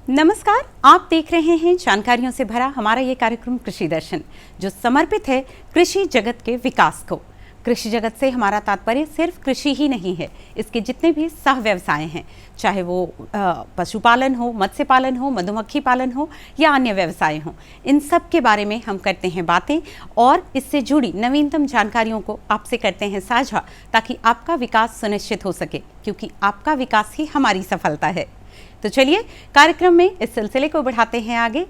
नमस्कार, आप देख रहे हैं जानकारियों से भरा हमारा ये कार्यक्रम कृषि दर्शन, जो समर्पित है कृषि जगत के विकास को। कृषि जगत से हमारा तात्पर्य सिर्फ कृषि ही नहीं है, इसके जितने भी सह व्यवसाय हैं, चाहे वो पशुपालन हो, मत्स्य पालन हो, मधुमक्खी पालन हो या अन्य व्यवसाय हो, इन सब के बारे में हम करते हैं बातें और इससे जुड़ी नवीनतम जानकारियों को आपसे करते हैं साझा, ताकि आपका विकास सुनिश्चित हो सके, क्योंकि आपका विकास ही हमारी सफलता है। तो चलिए कार्यक्रम में इस सिलसिले को बढ़ाते हैं आगे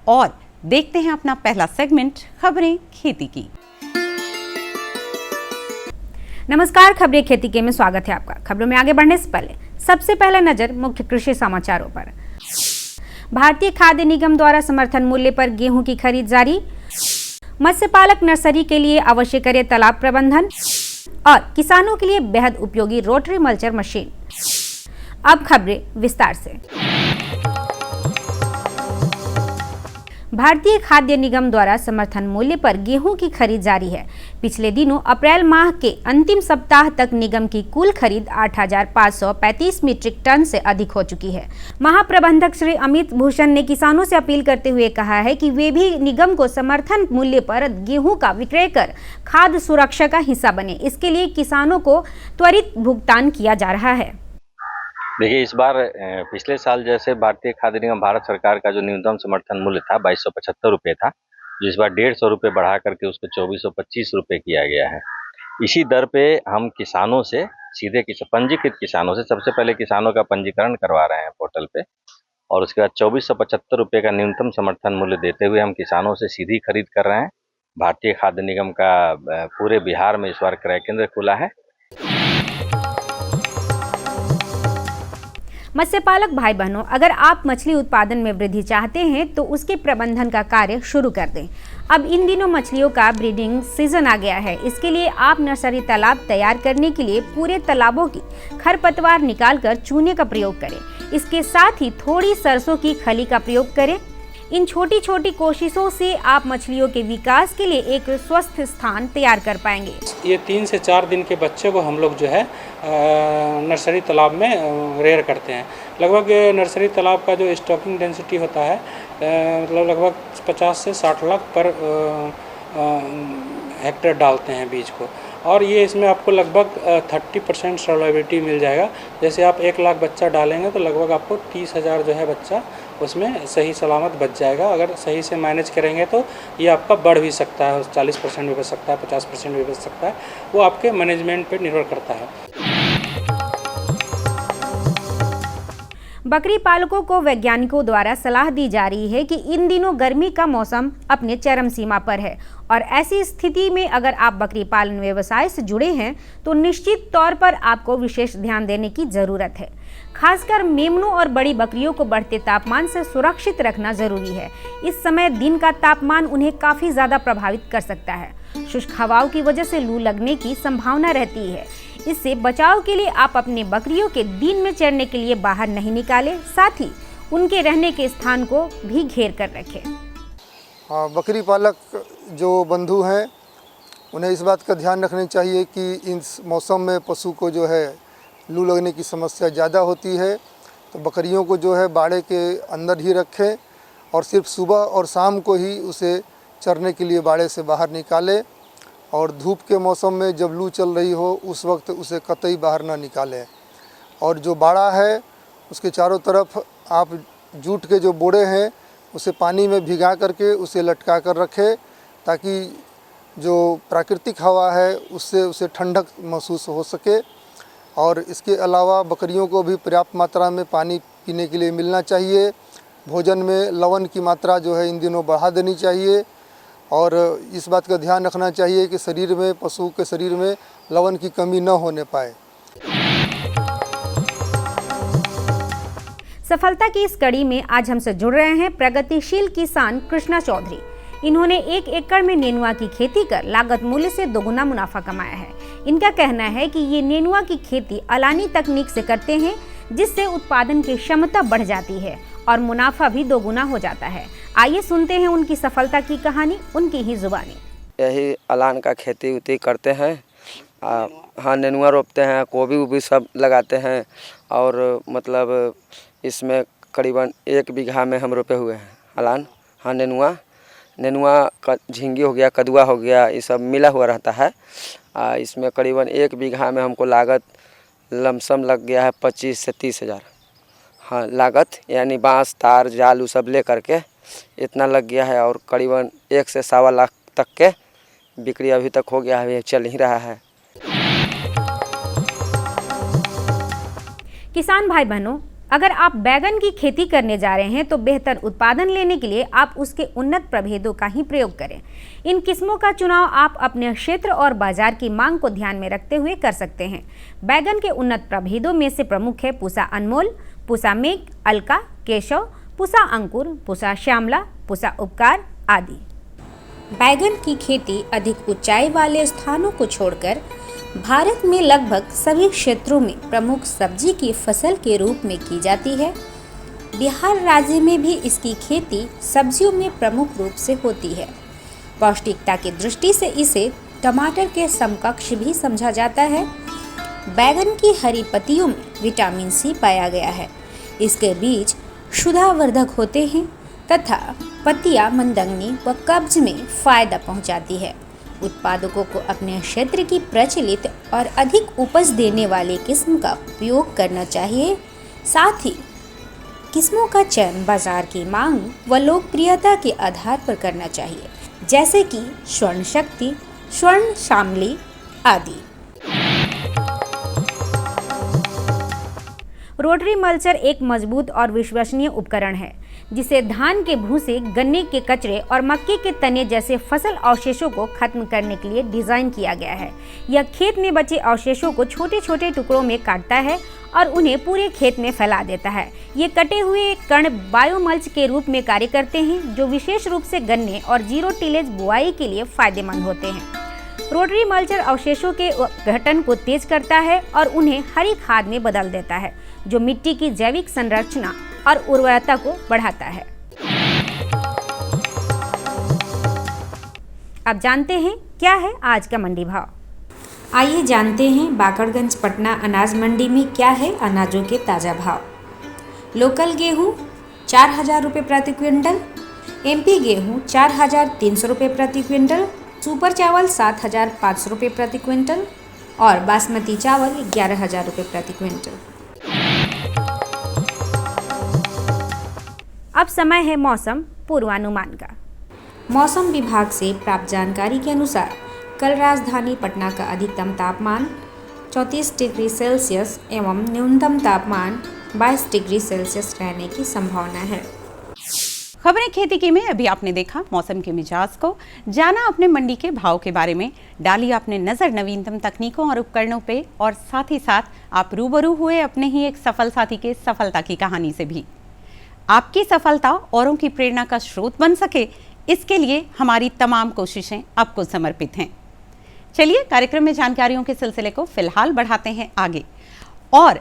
और देखते हैं अपना पहला सेगमेंट, खबरें खेती की। नमस्कार, खबरें खेती के में स्वागत है आपका। खबरों में आगे बढ़ने से पहले सबसे पहले नजर मुख्य कृषि समाचारों पर। भारतीय खाद्य निगम द्वारा समर्थन मूल्य पर गेहूं की खरीद जारी। मत्स्य पालक नर्सरी के लिए अवश्य करे तालाब प्रबंधन और किसानों के लिए बेहद उपयोगी रोटरी मल्चर मशीन। अब खबरें विस्तार से। भारतीय खाद्य निगम द्वारा समर्थन मूल्य पर गेहूं की खरीद जारी है। पिछले दिनों अप्रैल माह के अंतिम सप्ताह तक निगम की कुल खरीद 8,535 मीट्रिक टन से अधिक हो चुकी है। महाप्रबंधक श्री अमित भूषण ने किसानों से अपील करते हुए कहा है कि वे भी निगम को समर्थन मूल्य पर गेहूं का विक्रय कर खाद्य सुरक्षा का हिस्सा बने। इसके लिए किसानों को त्वरित भुगतान किया जा रहा है। देखिए, इस बार पिछले साल जैसे भारतीय खाद्य निगम भारत सरकार का जो न्यूनतम समर्थन मूल्य था 2275 रुपये था, जो इस बार 150 रुपये बढ़ा करके उसको 2425 रुपये किया गया है। इसी दर पे हम किसानों से सीधे पंजीकृत किसानों से सबसे पहले किसानों का पंजीकरण करवा रहे हैं पोर्टल पे, और उसके बाद 2475 रुपये का न्यूनतम समर्थन मूल्य देते हुए हम किसानों से सीधी खरीद कर रहे हैं। भारतीय खाद्य निगम का पूरे बिहार में इस बार क्रय केंद्र खुला है। मत्स्य पालक भाई बहनों, अगर आप मछली उत्पादन में वृद्धि चाहते हैं तो उसके प्रबंधन का कार्य शुरू कर दें। अब इन दिनों मछलियों का ब्रीडिंग सीजन आ गया है। इसके लिए आप नर्सरी तालाब तैयार करने के लिए पूरे तालाबों की खरपतवार निकालकर चूने का प्रयोग करें। इसके साथ ही थोड़ी सरसों की खली का प्रयोग करें। इन छोटी छोटी कोशिशों से आप मछलियों के विकास के लिए एक स्वस्थ स्थान तैयार कर पाएंगे। ये 3 से 4 दिन के बच्चे को हम लोग जो है नर्सरी तालाब में रेयर करते हैं। लगभग नर्सरी तालाब का जो स्टॉकिंग डेंसिटी होता है मतलब लगभग 50 से 60 लाख पर हेक्टेयर डालते हैं बीज को, और ये इसमें आपको लगभग 30% सॉल्युबिलिटी मिल जाएगा। जैसे आप 1 लाख बच्चा डालेंगे तो लगभग आपको 30,000 जो है बच्चा उसमें सही सलामत बच जाएगा। अगर सही से मैनेज करेंगे तो ये आपका बढ़ भी सकता है, 40% भी बच सकता है, 50% भी बच सकता है। वो आपके मैनेजमेंट पे निर्भर करता है। बकरी पालकों को वैज्ञानिकों द्वारा सलाह दी जा रही है कि इन दिनों गर्मी का मौसम अपने चरम सीमा पर है और ऐसी स्थिति में अगर आप बकरी पालन व्यवसाय से जुड़े हैं तो निश्चित तौर पर आपको विशेष ध्यान देने की जरूरत है। खासकर मेमनों और बड़ी बकरियों को बढ़ते तापमान से सुरक्षित रखना जरूरी है। इस समय दिन का तापमान उन्हें काफी ज्यादा प्रभावित कर सकता है। शुष्क हवाओं की वजह से लू लगने की संभावना रहती है। इससे बचाव के लिए आप अपने बकरियों के दिन में चरने के लिए बाहर नहीं निकालें, साथ ही उनके रहने के स्थान को भी घेर कर रखें। बकरी पालक जो बंधु हैं उन्हें इस बात का ध्यान रखना चाहिए कि इस मौसम में पशु को जो है लू लगने की समस्या ज़्यादा होती है, तो बकरियों को जो है बाड़े के अंदर ही रखें और सिर्फ सुबह और शाम को ही उसे चरने के लिए बाड़े से बाहर निकालें, और धूप के मौसम में जब लू चल रही हो उस वक्त उसे कतई बाहर ना निकालें। और जो बाड़ा है उसके चारों तरफ आप जूट के जो बोड़े हैं उसे पानी में भिगा करके उसे लटका कर रखें, ताकि जो प्राकृतिक हवा है उससे उसे ठंडक महसूस हो सके। और इसके अलावा बकरियों को भी पर्याप्त मात्रा में पानी पीने के लिए मिलना चाहिए। भोजन में लवण की मात्रा जो है इन दिनों बढ़ा देनी चाहिए, और इस बात का ध्यान रखना चाहिए कि शरीर में, पशु के शरीर में लवण की कमी न होने पाए। सफलता की इस कड़ी में आज हमसे जुड़ रहे हैं प्रगतिशील किसान कृष्णा चौधरी। इन्होंने 1 एकड़ में नेनुआ की खेती कर लागत मूल्य से दोगुना मुनाफा कमाया है। इनका कहना है कि ये नेनुआ की खेती अलानी तकनीक से करते हैं, जिससे उत्पादन की क्षमता बढ़ जाती है और मुनाफा भी दोगुना हो जाता है। आइए सुनते हैं उनकी सफलता की कहानी उनकी ही जुबानी। यही अलान का खेती उती करते हैं। हाँ, नेनुआ रोपते हैं, गोभी उभी सब लगाते हैं और मतलब इसमें करीबन 1 बीघा में हम रोपे हुए हैं अलान। हाँ, नेनुआ का झींगी हो गया, कदुआ हो गया, ये सब मिला हुआ रहता है। इसमें करीबन 1 बीघा में हमको लागत लमसम लग गया है 25 से 30 हज़ार। हाँ, लागत यानी बांस, तार, जाल सब ले करके इतना लग गया है और करीबन 1 से 1.25 लाख तक के बिक्री अभी तक हो गया है, चल ही रहा है। किसान भाई बहनों, अगर आप बैगन की खेती करने जा रहे हैं तो बेहतर उत्पादन लेने के लिए आप उसके उन्नत प्रभेदों का ही प्रयोग करें। इन किस्मों का चुनाव आप अपने क्षेत्र और बाजार की मांग को ध्यान में रखते हुए कर सकते हैं। बैगन के उन्नत प्रभेदों में से प्रमुख है पूसा अनमोल, पूसा मेघ, अलका, केशव, पूसा अंकुर, पूसा श्यामला, पूसा उपकार आदि। बैगन की खेती अधिक ऊंचाई वाले स्थानों को छोड़कर भारत में लगभग सभी क्षेत्रों में प्रमुख सब्जी की फसल के रूप में की जाती है। बिहार राज्य में भी इसकी खेती सब्जियों में प्रमुख रूप से होती है। पौष्टिकता की दृष्टि से इसे टमाटर के समकक्ष भी समझा जाता है। बैगन की हरी पत्तियों में विटामिन सी पाया गया है। इसके बीज क्षुधावर्धक होते हैं तथा पत्तियां मंदंगनी व कब्ज में फायदा पहुंचाती है। उत्पादकों को अपने क्षेत्र की प्रचलित और अधिक उपज देने वाली किस्म का उपयोग करना चाहिए। साथ ही किस्मों का चयन बाजार की मांग व लोकप्रियता के आधार पर करना चाहिए, जैसे कि स्वर्ण शक्ति, स्वर्ण शामली आदि। रोटरी मल्चर एक मजबूत और विश्वसनीय उपकरण है जिसे धान के भूसे, गन्ने के कचरे और मक्के के तने जैसे फसल अवशेषों को खत्म करने के लिए डिजाइन किया गया है। यह खेत में बचे अवशेषों को छोटे छोटे टुकड़ों में काटता है और उन्हें पूरे खेत में फैला देता है। ये कटे हुए कण बायोमल्च के रूप में कार्य करते हैं, जो विशेष रूप से गन्ने और जीरो टिलेज बुआई के लिए फायदेमंद होते हैं। रोटरी मल्चर अवशेषों के गठन को तेज करता है और उन्हें हरी खाद में बदल देता है, जो मिट्टी की जैविक संरचना और उर्वरता को बढ़ाता है। अब जानते हैं क्या है आज का मंडी भाव। आइए जानते हैं बाकरगंज पटना अनाज मंडी में क्या है अनाजों के ताज़ा भाव। लोकल गेहूँ 4,000 रुपये प्रति क्विंटल, MP गेहूँ 4,300 रुपये प्रति क्विंटल, सुपर चावल 7,500 रुपये प्रति क्विंटल और बासमती चावल 11,000 रुपये प्रति क्विंटल। अब समय है मौसम पूर्वानुमान का। मौसम विभाग से प्राप्त जानकारी के अनुसार कल राजधानी पटना का अधिकतम तापमान 34 डिग्री सेल्सियस एवं न्यूनतम तापमान 22 डिग्री सेल्सियस रहने की संभावना है। खबरें खेती की में अभी आपने देखा मौसम के मिजाज को, जाना अपने मंडी के भाव के बारे में, डाली आपने नजर नवीनतम तकनीकों और उपकरणों पे और साथ ही साथ आप रूबरू हुए अपने ही एक सफल साथी के सफलता की कहानी से भी। आपकी सफलता औरों की प्रेरणा का स्रोत बन सके, इसके लिए हमारी तमाम कोशिशें आपको समर्पित हैं। चलिए कार्यक्रम में जानकारियों के सिलसिले को फिलहाल बढ़ाते हैं आगे और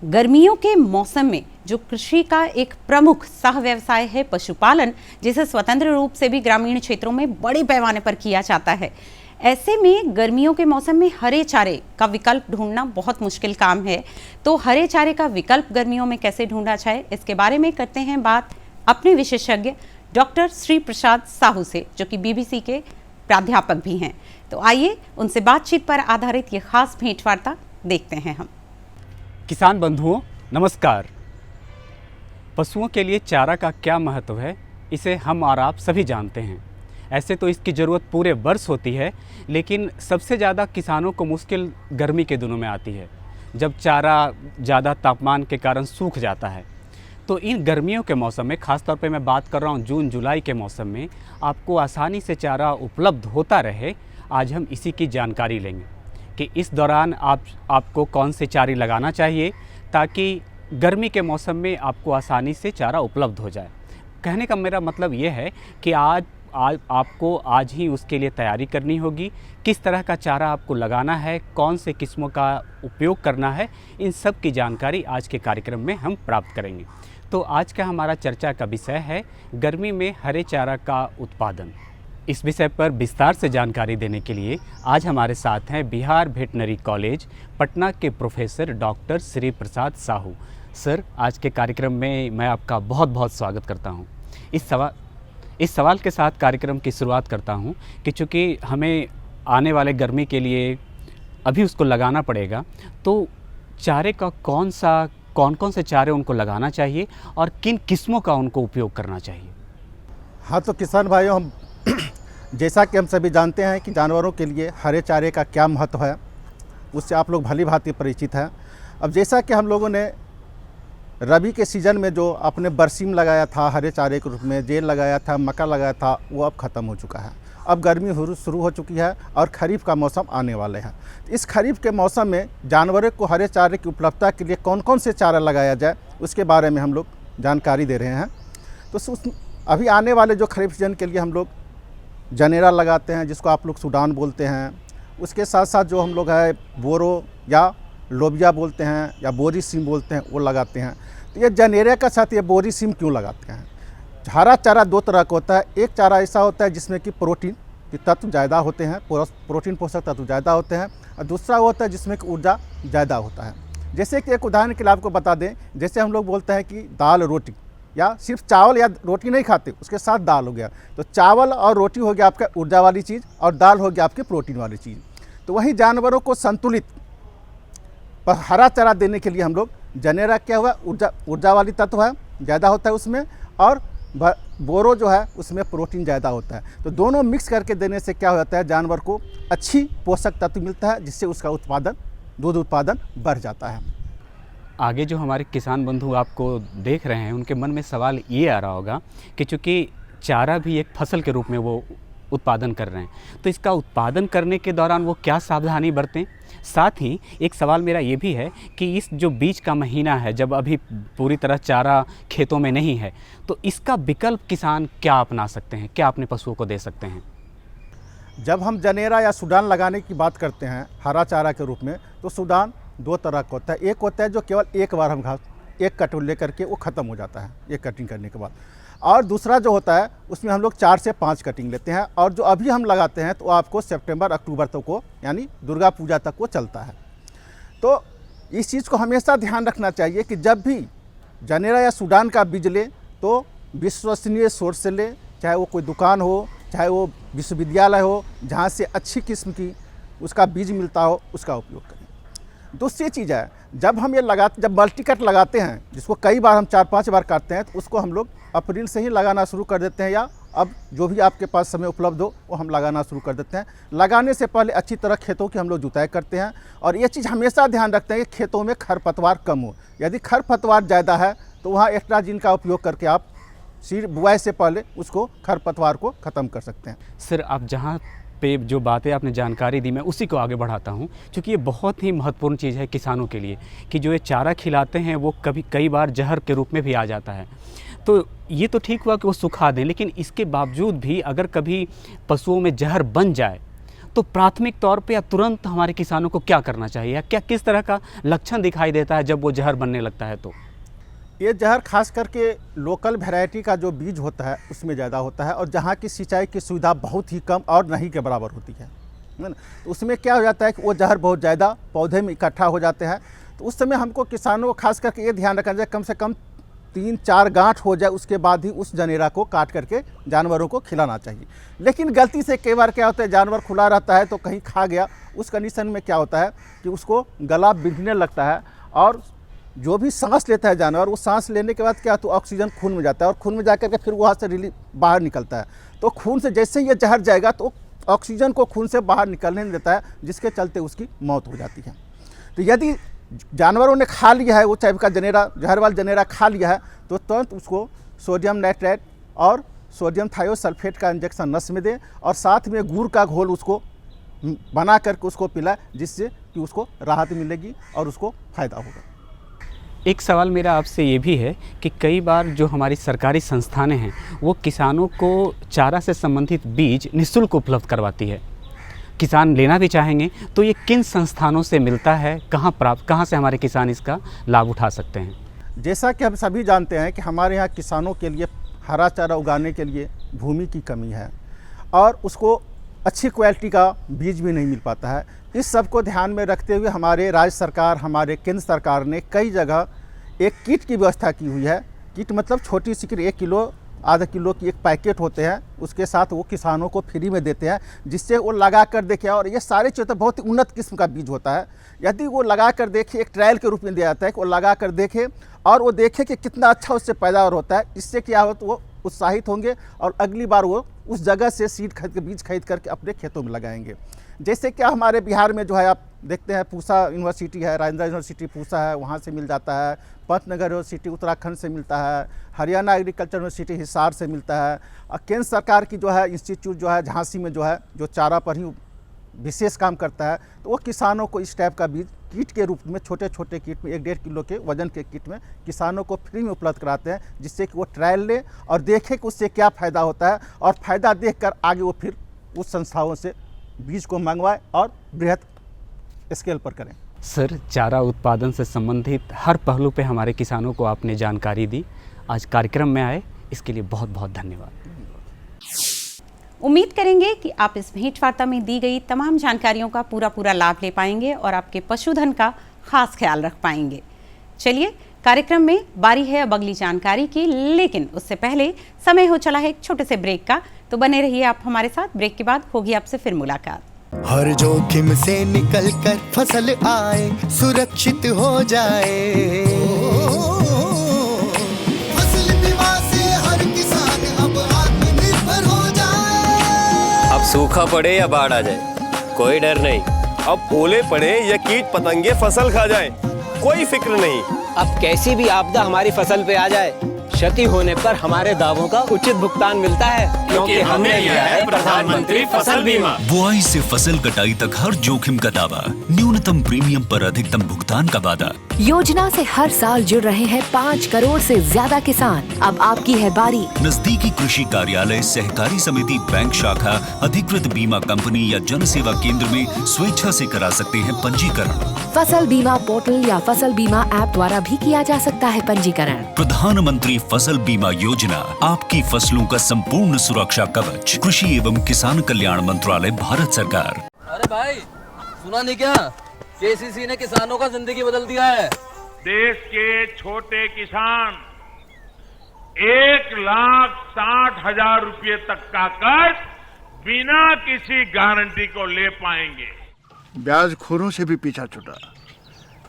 गर्मियों के मौसम में जो कृषि का एक प्रमुख सह व्यवसाय है पशुपालन, जिसे स्वतंत्र रूप से भी ग्रामीण क्षेत्रों में बड़े पैमाने पर किया जाता है, ऐसे में गर्मियों के मौसम में हरे चारे का विकल्प ढूंढना बहुत मुश्किल काम है। तो हरे चारे का विकल्प गर्मियों में कैसे ढूंढा जाए, इसके बारे में करते हैं बात अपने विशेषज्ञ डॉक्टर श्री प्रसाद साहू से, जो कि BBC के प्राध्यापक भी हैं। तो आइए उनसे बातचीत पर आधारित ये खास भेंटवार्ता देखते हैं हम। किसान बंधुओं नमस्कार। पशुओं के लिए चारा का क्या महत्व है, इसे हम और आप सभी जानते हैं। ऐसे तो इसकी ज़रूरत पूरे वर्ष होती है, लेकिन सबसे ज़्यादा किसानों को मुश्किल गर्मी के दिनों में आती है, जब चारा ज़्यादा तापमान के कारण सूख जाता है। तो इन गर्मियों के मौसम में, ख़ासतौर पे मैं बात कर रहा हूँ जून जुलाई के मौसम में, आपको आसानी से चारा उपलब्ध होता रहे, आज हम इसी की जानकारी लेंगे कि इस दौरान आपको कौन से चारे लगाना चाहिए ताकि गर्मी के मौसम में आपको आसानी से चारा उपलब्ध हो जाए। कहने का मेरा मतलब ये है कि आज आपको आज ही उसके लिए तैयारी करनी होगी। किस तरह का चारा आपको लगाना है, कौन से किस्मों का उपयोग करना है, इन सब की जानकारी आज के कार्यक्रम में हम प्राप्त करेंगे। तो आज का हमारा चर्चा का विषय है गर्मी में हरे चारा का उत्पादन। इस विषय पर विस्तार से जानकारी देने के लिए आज हमारे साथ हैं बिहार वेटनरी कॉलेज पटना के professor doctor Shri Prasad Sahu. Sir, आज के कार्यक्रम में मैं आपका बहुत बहुत स्वागत करता हूं। इस सवाल के साथ कार्यक्रम की शुरुआत करता हूं कि चूँकि हमें आने वाले गर्मी के लिए अभी उसको लगाना पड़ेगा, तो चारे का कौन कौन से चारे उनको लगाना चाहिए और किन किस्मों का उनको उपयोग करना चाहिए? हाँ, तो किसान भाइयों, हम जैसा कि हम सभी जानते हैं कि जानवरों के लिए हरे चारे का क्या महत्व है, उससे आप लोग भली भांति परिचित हैं। अब जैसा कि हम लोगों ने रबी के सीज़न में जो अपने बरसीम लगाया था हरे चारे के रूप में, जेल लगाया था, मक्का लगाया था, वो अब ख़त्म हो चुका है। अब गर्मी शुरू हो चुकी है और खरीफ का मौसम आने वाले हैं। इस खरीफ के मौसम में जानवरों को हरे चारे की उपलब्धता के लिए कौन कौन से चारा लगाया जाए, उसके बारे में हम लोग जानकारी दे रहे हैं। तो अभी आने वाले जो खरीफ सीजन के लिए हम लोग जनेरा लगाते हैं, जिसको आप लोग सूडान बोलते हैं। उसके साथ साथ जो हम लोग है बोरो या लोबिया बोलते हैं या बोरी सीम बोलते हैं, वो लगाते हैं। तो ये जनेरे का साथ ये बोरी सीम क्यों लगाते हैं? हरा चारा दो तरह का होता है। एक चारा ऐसा होता है जिसमें कि प्रोटीन के तत्व ज़्यादा होते हैं, प्रोटीन पोषक तत्व ज़्यादा होते हैं, और दूसरा होता है जिसमें कि ऊर्जा ज़्यादा होता है। जैसे कि एक उदाहरण के लिए आपको बता दें, जैसे हम लोग बोलते हैं कि दाल रोटी, या सिर्फ चावल या रोटी नहीं खाते, उसके साथ दाल हो गया। तो चावल और रोटी हो गया आपका ऊर्जा वाली चीज़ और दाल हो गया आपके प्रोटीन वाली चीज़। तो वही जानवरों को संतुलित हरा चारा देने के लिए हम लोग जनेरा क्या हुआ, ऊर्जा वाली तत्व है, ज़्यादा होता है उसमें, और बोरो जो है उसमें प्रोटीन ज़्यादा होता है। तो दोनों मिक्स करके देने से क्या हो जाता है, जानवर को अच्छी पोषक तत्व मिलता है, जिससे उसका दूध उत्पादन बढ़ जाता है। आगे जो हमारे किसान बंधु आपको देख रहे हैं, उनके मन में सवाल ये आ रहा होगा कि चूँकि चारा भी एक फसल के रूप में वो उत्पादन कर रहे हैं, तो इसका उत्पादन करने के दौरान वो क्या सावधानी बरतें। साथ ही एक सवाल मेरा ये भी है कि इस जो बीच का महीना है, जब अभी पूरी तरह चारा खेतों में नहीं है, तो इसका विकल्प किसान क्या अपना सकते हैं, क्या अपने पशुओं को दे सकते हैं? जब हम जनेरा या सूडान लगाने की बात करते हैं हरा चारा के रूप में, तो सूडान दो तरह का होता है। एक होता है जो केवल एक बार हम घास एक कटोर लेकर के वो ख़त्म हो जाता है एक कटिंग करने के बाद, और दूसरा जो होता है उसमें हम लोग 4 से 5 कटिंग लेते हैं, और जो अभी हम लगाते हैं तो आपको सितंबर अक्टूबर तक को, यानी दुर्गा पूजा तक वो चलता है। तो इस चीज़ को हमेशा ध्यान रखना चाहिए कि जब भी जनेरा या सूडान का बीज ले तो विश्वसनीय सोर्स से ले, चाहे वो कोई दुकान हो, चाहे वो विश्वविद्यालय हो, जहाँ से अच्छी किस्म की उसका बीज मिलता हो, उसका उपयोग करें। दूसरी चीज़ है, जब हम जब मल्टी कट लगाते हैं, जिसको कई बार हम 4-5 बार काटते हैं, तो उसको हम लोग अप्रैल से ही लगाना शुरू कर देते हैं, या अब जो भी आपके पास समय उपलब्ध हो वो हम लगाना शुरू कर देते हैं। लगाने से पहले अच्छी तरह खेतों की हम लोग जुताई करते हैं, और ये चीज़ हमेशा ध्यान रखते हैं कि खेतों में खरपतवार कम हो। यदि खरपतवार ज़्यादा है तो वहाँ एक्स्ट्राजीन का उपयोग करके आप सीड बुआई से पहले उसको खरपतवार को ख़त्म कर सकते हैं। सर, आप जहाँ पे जो बातें आपने जानकारी दी, मैं उसी को आगे बढ़ाता हूँ, क्योंकि ये बहुत ही महत्वपूर्ण चीज़ है किसानों के लिए कि जो ये चारा खिलाते हैं वो कई बार जहर के रूप में भी आ जाता है। तो ये तो ठीक हुआ कि वो सुखा दें, लेकिन इसके बावजूद भी अगर कभी पशुओं में जहर बन जाए तो प्राथमिक तौर पे या तुरंत हमारे किसानों को क्या करना चाहिए, या क्या किस तरह का लक्षण दिखाई देता है जब वो जहर बनने लगता है? तो ये जहर खास करके लोकल वैरायटी का जो बीज होता है उसमें ज़्यादा होता है, और जहाँ की सिंचाई की सुविधा बहुत ही कम और नहीं के बराबर होती है ना, तो उसमें क्या हो जाता है कि वो जहर बहुत ज़्यादा पौधे में इकट्ठा हो जाते हैं। तो उस समय हमको किसानों को खास करके ये ध्यान रखना चाहिए, कम से कम 3-4 गांठ हो जाए, उसके बाद ही उस जनेरा को काट करके जानवरों को खिलाना चाहिए। लेकिन गलती से कई बार क्या होता है, जानवर खुला रहता है तो कहीं खा गया, उस कंडीशन में क्या होता है कि उसको गला बिगड़ने लगता है, और जो भी सांस लेता है जानवर, वो सांस लेने के बाद क्या तो ऑक्सीजन खून में जाता है, और खून में जाकर के फिर वहाँ से बाहर निकलता है। तो खून से जैसे ही ये जहर जाएगा तो ऑक्सीजन को खून से बाहर निकलने नहीं देता है, जिसके चलते उसकी मौत हो जाती है। तो यदि जानवरों ने खा लिया है वो टाइप का जनेरा, जहर वाला जनेरा खा लिया है, तो तुरंत उसको सोडियम नाइट्रेट और सोडियम थायोसल्फेट का इंजेक्शन नस में दें, और साथ में गुड़ का घोल उसको बना करके उसको पिलाए, जिससे कि उसको राहत मिलेगी और उसको फ़ायदा होगा। एक सवाल मेरा आपसे ये भी है कि कई बार जो हमारी सरकारी संस्थानें हैं वो किसानों को चारा से संबंधित बीज निःशुल्क उपलब्ध करवाती है। किसान लेना भी चाहेंगे तो ये किन संस्थानों से मिलता है, कहाँ से हमारे किसान इसका लाभ उठा सकते हैं? जैसा कि हम सभी जानते हैं कि हमारे यहाँ किसानों के लिए हरा चारा उगाने के लिए भूमि की कमी है और उसको अच्छी क्वालिटी का बीज भी नहीं मिल पाता है। इस सब को ध्यान में रखते हुए हमारे राज्य सरकार, हमारे केंद्र सरकार ने कई जगह एक किट की व्यवस्था की हुई है। किट मतलब छोटी सी किट, 1 किलो आधा किलो की एक पैकेट होते हैं, उसके साथ वो किसानों को फ्री में देते हैं, जिससे वो लगा कर देखें। और ये सारे चीज़ तो बहुत ही उन्नत किस्म का बीज होता है। यदि वो लगा कर देखे, एक ट्रायल के रूप में दिया जाता है कि वो लगा कर देखे और वो देखे कि कितना अच्छा उससे पैदावार होता है। इससे क्या हो तो वो उत्साहित होंगे और अगली बार वो उस जगह से सीड खरीद के बीज खरीद करके अपने खेतों में लगाएंगे। जैसे क्या हमारे बिहार में जो है आप देखते हैं पूसा यूनिवर्सिटी है, राजेंद्र यूनिवर्सिटी पूसा है, वहाँ से मिल जाता है। पंतनगर यूनिवर्सिटी उत्तराखंड से मिलता है। हरियाणा एग्रीकल्चर यूनिवर्सिटी हिसार से मिलता है। और केंद्र सरकार की जो है इंस्टीट्यूट जो है झांसी में जो है, जो चारा पर ही विशेष काम करता है, तो वो किसानों को इस टाइप का बीज किट के रूप में छोटे छोटे किट में 1-1.5 किलो के वजन के किट में किसानों को फ्री में उपलब्ध कराते हैं, जिससे कि वो ट्रायल ले और देखें कि उससे क्या फ़ायदा होता है और फ़ायदा देखकर आगे वो फिर उस संस्थाओं से बीज को मंगवाएं और बृहद स्केल पर करें। सर, चारा उत्पादन से संबंधित हर पहलू पे हमारे किसानों को आपने जानकारी दी। आज कार्यक्रम में आए, इसके लिए बहुत बहुत धन्यवाद। उम्मीद करेंगे कि आप इस भेंट वार्ता में दी गई तमाम जानकारियों का पूरा लाभ ले पाएंगे और आपके पशुधन का खास ख्याल रख पाएंगे। चलिए, कार्यक्रम में बारी है अब अगली जानकारी की, लेकिन उससे पहले समय हो चला है एक छोटे से ब्रेक का, तो बने रहिए आप हमारे साथ। ब्रेक के बाद होगी आपसे फिर मुलाकात। हर जोखिम से निकल कर फसल आए, सुरक्षित हो जाए। फसल बीमा से हर किसान अब आत्मनिर्भर हो जाए। अब सूखा पड़े या बाढ़ आ जाए, कोई डर नहीं। अब ओले पड़े या कीट पतंगे फसल खा जाए, कोई फिक्र नहीं। अब कैसी भी आपदा हमारी फसल पे आ जाए, क्षति होने पर हमारे दावों का उचित भुगतान मिलता है, क्योंकि हमने लिया है प्रधानमंत्री फसल बीमा। बुआई से फसल कटाई तक हर जोखिम का दावा, न्यूनतम प्रीमियम पर अधिकतम भुगतान का वादा। योजना से हर साल जुड़ रहे हैं 5 करोड़ से ज्यादा किसान। अब आपकी है बारी। नजदीकी कृषि कार्यालय, सहकारी समिति, बैंक शाखा, अधिकृत बीमा कंपनी या जन सेवा केंद्र में स्वेच्छा से करा सकते हैं पंजीकरण। फसल बीमा पोर्टल या फसल बीमा ऐप द्वारा भी किया जा सकता है पंजीकरण। प्रधानमंत्री फसल बीमा योजना, आपकी फसलों का संपूर्ण सुरक्षा कवच। कृषि एवं किसान कल्याण मंत्रालय, भारत सरकार। अरे भाई, सुना नहीं क्या? केसीसी ने किसानों का जिंदगी बदल दिया है। देश के छोटे किसान 1,60,000 रुपए तक का कर्ज बिना किसी गारंटी को ले पाएंगे। ब्याज खोरों से भी पीछा छूटा।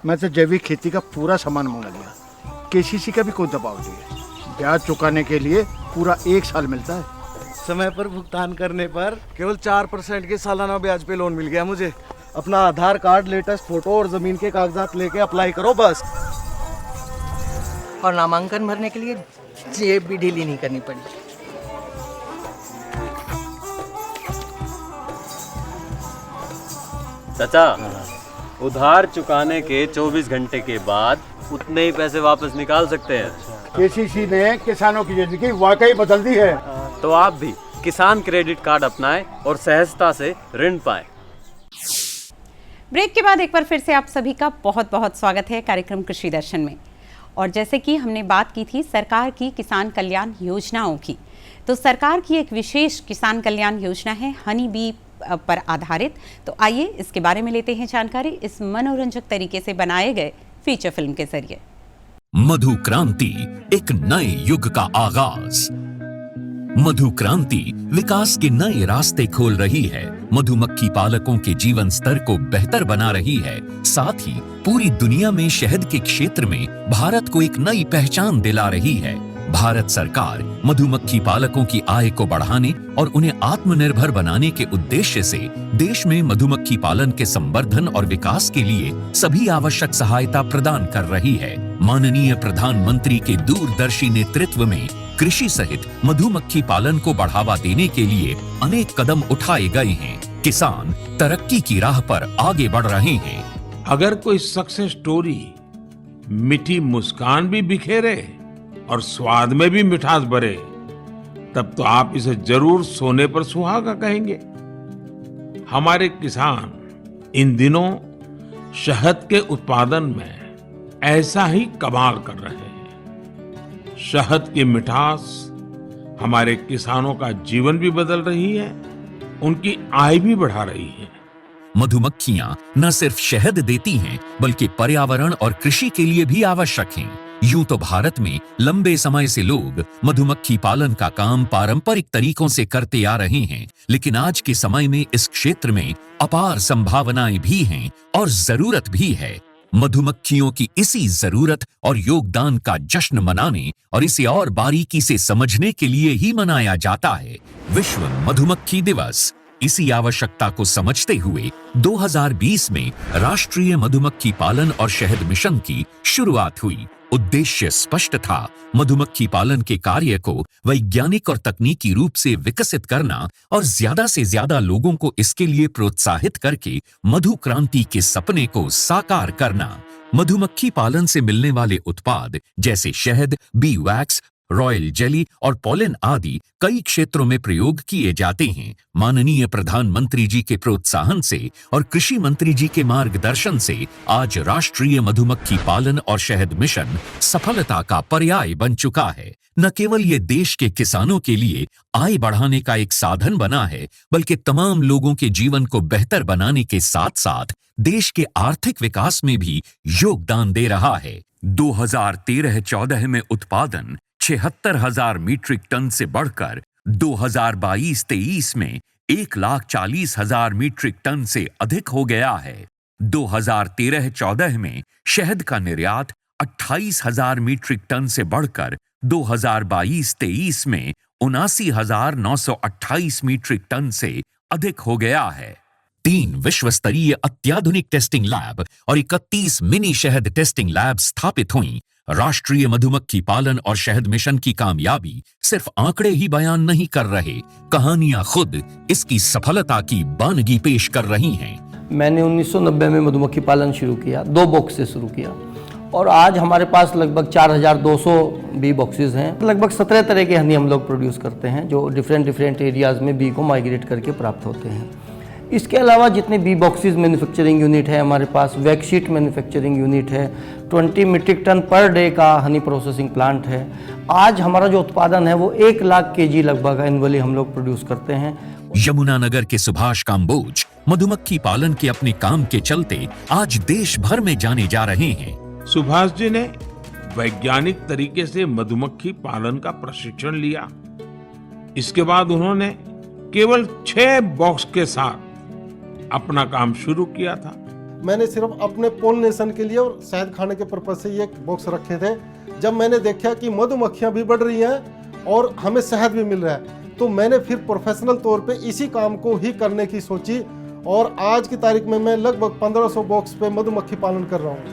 मैं तो जैविक खेती का पूरा सामान मंगा लिया, केसीसी का भी कोई दबाव नहीं है। ब्याज चुकाने के लिए पूरा 1 साल मिलता है। समय पर भुगतान करने पर केवल 4% के सालाना ब्याज पे लोन मिल गया मुझे। अपना आधार कार्ड, लेटेस्ट फोटो और जमीन के कागजात लेके अप्लाई करो बस। और नामांकन भरने के लिए जेब भी ढीली नहीं करनी पड़ी। चाचा, उधार चुकाने के 24 घंटे के बाद उतने ही पैसे वापस निकाल सकते हैं। केसीसी ने किसानों की जिंदगी वाकई बदल दी है। तो आप भी किसान क्रेडिट कार्ड अपनाएं और सहजता से ऋण पाएं। ब्रेक के बाद एक बार फिर से आप सभी का बहुत बहुत स्वागत है कार्यक्रम कृषि दर्शन में। और जैसे कि हमने बात की थी सरकार की किसान कल्याण योजनाओं की, तो सरकार की एक विशेष किसान कल्याण योजना है हनी बी पर आधारित। तो आइए इसके बारे में लेते हैं जानकारी इस मनोरंजक तरीके से बनाए गए फीचर फिल्म के जरिए। मधु क्रांति, एक नए युग का आगाज। मधु क्रांति विकास के नए रास्ते खोल रही है, मधुमक्खी पालकों के जीवन स्तर को बेहतर बना रही है, साथ ही पूरी दुनिया में शहद के क्षेत्र में भारत को एक नई पहचान दिला रही है। भारत सरकार मधुमक्खी पालकों की आय को बढ़ाने और उन्हें आत्मनिर्भर बनाने के उद्देश्य से देश में मधुमक्खी पालन के संवर्धन और विकास के लिए सभी आवश्यक सहायता प्रदान कर रही है। माननीय प्रधानमंत्री के दूरदर्शी नेतृत्व में कृषि सहित मधुमक्खी पालन को बढ़ावा देने के लिए अनेक कदम उठाए गए हैं। किसान तरक्की की राह पर आगे बढ़ रहे हैं। अगर कोई सक्सेस स्टोरी मीठी मुस्कान भी बिखेरे और स्वाद में भी मिठास भरे, तब तो आप इसे जरूर सोने पर सुहागा कहेंगे। हमारे किसान इन दिनों शहद के उत्पादन में ऐसा ही कमाल कर रहे हैं। शहद की मिठास हमारे किसानों का जीवन भी बदल रही है, उनकी आय भी बढ़ा रही है। मधुमक्खियां न सिर्फ शहद देती हैं, बल्कि पर्यावरण और कृषि के लिए भी आवश्यक हैं। यूं तो भारत में लंबे समय से लोग मधुमक्खी पालन का काम पारंपरिक तरीकों से करते आ रहे हैं, लेकिन आज के समय में इस क्षेत्र में अपार संभावनाएं भी हैं और जरूरत भी है। मधुमक्खियों की इसी जरूरत और योगदान का जश्न मनाने और इसे और बारीकी से समझने के लिए ही मनाया जाता है विश्व मधुमक्खी दिवस। इसी आवश्यकता को समझते हुए 2020 में राष्ट्रीय मधुमक्खी पालन और शहद मिशन की शुरुआत हुई। उद्देश्य स्पष्ट था, मधुमक्खी पालन के कार्य को वैज्ञानिक और तकनीकी रूप से विकसित करना और ज्यादा से ज्यादा लोगों को इसके लिए प्रोत्साहित करके मधु क्रांति के सपने को साकार करना। मधुमक्खी पालन से मिलने वाले उत्पाद जैसे शहद, बी वैक्स, रॉयल जेली और पॉलन आदि कई क्षेत्रों में प्रयोग किए जाते हैं। माननीय प्रधानमंत्री जी के प्रोत्साहन से और कृषि मंत्री जी के मार्गदर्शन से आज राष्ट्रीय मधुमक्खी पालन और शहद मिशन सफलता का पर्याय बन चुका है। न केवल ये देश के किसानों के लिए आय बढ़ाने का एक साधन बना है, बल्कि तमाम लोगों के जीवन को बेहतर बनाने के साथ साथ देश के आर्थिक विकास में भी योगदान दे रहा है। 2013-14 में उत्पादन 76,000 मीट्रिक टन से बढ़कर 2022-23 में 1,40,000 मीट्रिक टन से अधिक हो गया है। 2013-14 में शहद का निर्यात 28,000 मीट्रिक टन से बढ़कर 2022-23 में 79,928 मीट्रिक टन से अधिक हो गया है। 3 विश्व स्तरीय अत्याधुनिक टेस्टिंग लैब और 31 मिनी शहद टेस्टिंग लैब स्थापित हुई। राष्ट्रीय मधुमक्खी पालन और शहद मिशन की कामयाबी सिर्फ आंकड़े ही बयान नहीं कर रहे, कहानियां खुद इसकी सफलता की बानगी पेश कर रही हैं। मैंने 1990 में मधुमक्खी पालन शुरू किया, 2 बॉक्स से शुरू किया और आज हमारे पास लगभग 4,200 बी बॉक्सेस हैं। लगभग 17 तरह के हनी हम लोग प्रोड्यूस करते हैं, जो डिफरेंट एरियाज़ में बी को माइग्रेट करके प्राप्त होते हैं। इसके अलावा जितने बी बॉक्सेस मैन्युफैक्चरिंग यूनिट है हमारे पास, वैक्सीट मैन्युफैक्चरिंग यूनिट है, 20 मीट्रिक टन पर डे का हनी प्रोसेसिंग प्लांट है। आज हमारा जो उत्पादन है वो 1 लाख केजी लगभग एनुअली हम लोग प्रोड्यूस करते हैं। यमुनानगर के सुभाष काम्बोज मधुमक्खी पालन के अपने काम के चलते आज देश भर में जाने जा रहे हैं। सुभाष जी ने वैज्ञानिक तरीके से मधुमक्खी पालन का प्रशिक्षण लिया। इसके बाद उन्होंने केवल 6 बॉक्स के साथ अपना काम शुरू किया था। मैंने सिर्फ अपने पोलिनेशन के लिए और शहद खाने के पर्पज से ये बॉक्स रखे थे। जब मैंने देखा कि मधुमक्खियां भी बढ़ रही हैं और हमें शहद भी मिल रहा है, तो मैंने फिर प्रोफेशनल तौर पे इसी काम को ही करने की सोची और आज की तारीख में मैं लगभग 1500 बॉक्स पे मधुमक्खी पालन कर रहा हूँ।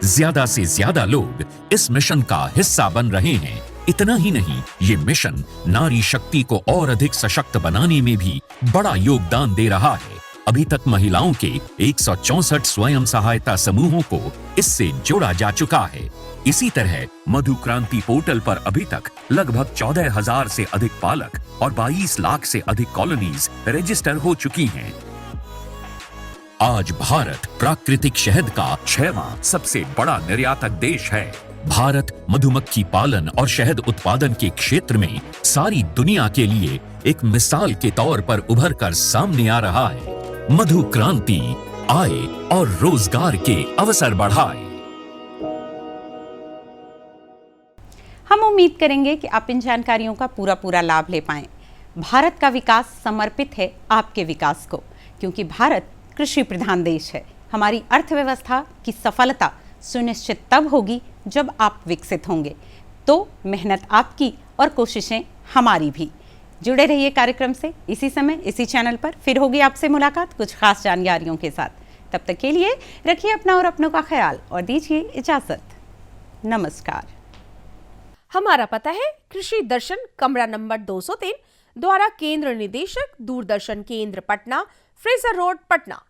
ज्यादा से ज्यादा लोग इस मिशन का हिस्सा बन रहे हैं। इतना ही नहीं, ये मिशन नारी शक्ति को और अधिक सशक्त बनाने में भी बड़ा योगदान दे रहा है। अभी तक महिलाओं के 164 स्वयं सहायता समूहों को इससे जोड़ा जा चुका है। इसी तरह मधु क्रांति पोर्टल पर अभी तक लगभग 14,000 से अधिक पालक और 22 लाख से अधिक कॉलोनीज रजिस्टर हो चुकी हैं। आज भारत प्राकृतिक शहद का 6वां सबसे बड़ा निर्यातक देश है। भारत मधुमक्खी पालन और शहद उत्पादन के क्षेत्र में सारी दुनिया के लिए एक मिसाल के तौर पर उभर कर सामने आ रहा है। मधु क्रांति आय और रोजगार के अवसर बढ़ाए। हम उम्मीद करेंगे कि आप इन जानकारियों का पूरा लाभ ले पाएं। भारत का विकास समर्पित है आपके विकास को, क्योंकि भारत कृषि प्रधान देश है। हमारी अर्थव्यवस्था की सफलता सुनिश्चित तब होगी जब आप विकसित होंगे। तो मेहनत आपकी और कोशिशें हमारी भी। जुड़े रहिए कार्यक्रम से इसी समय इसी चैनल पर। फिर होगी आपसे मुलाकात कुछ खास जानकारियों के साथ। तब तक के लिए रखिए अपना और अपनों का ख्याल और दीजिए इजाजत। नमस्कार। हमारा पता है कृषि दर्शन, कमरा नंबर 203, द्वारा केंद्र निदेशक, दूरदर्शन केंद्र पटना, फ्रेजर रोड, पटना।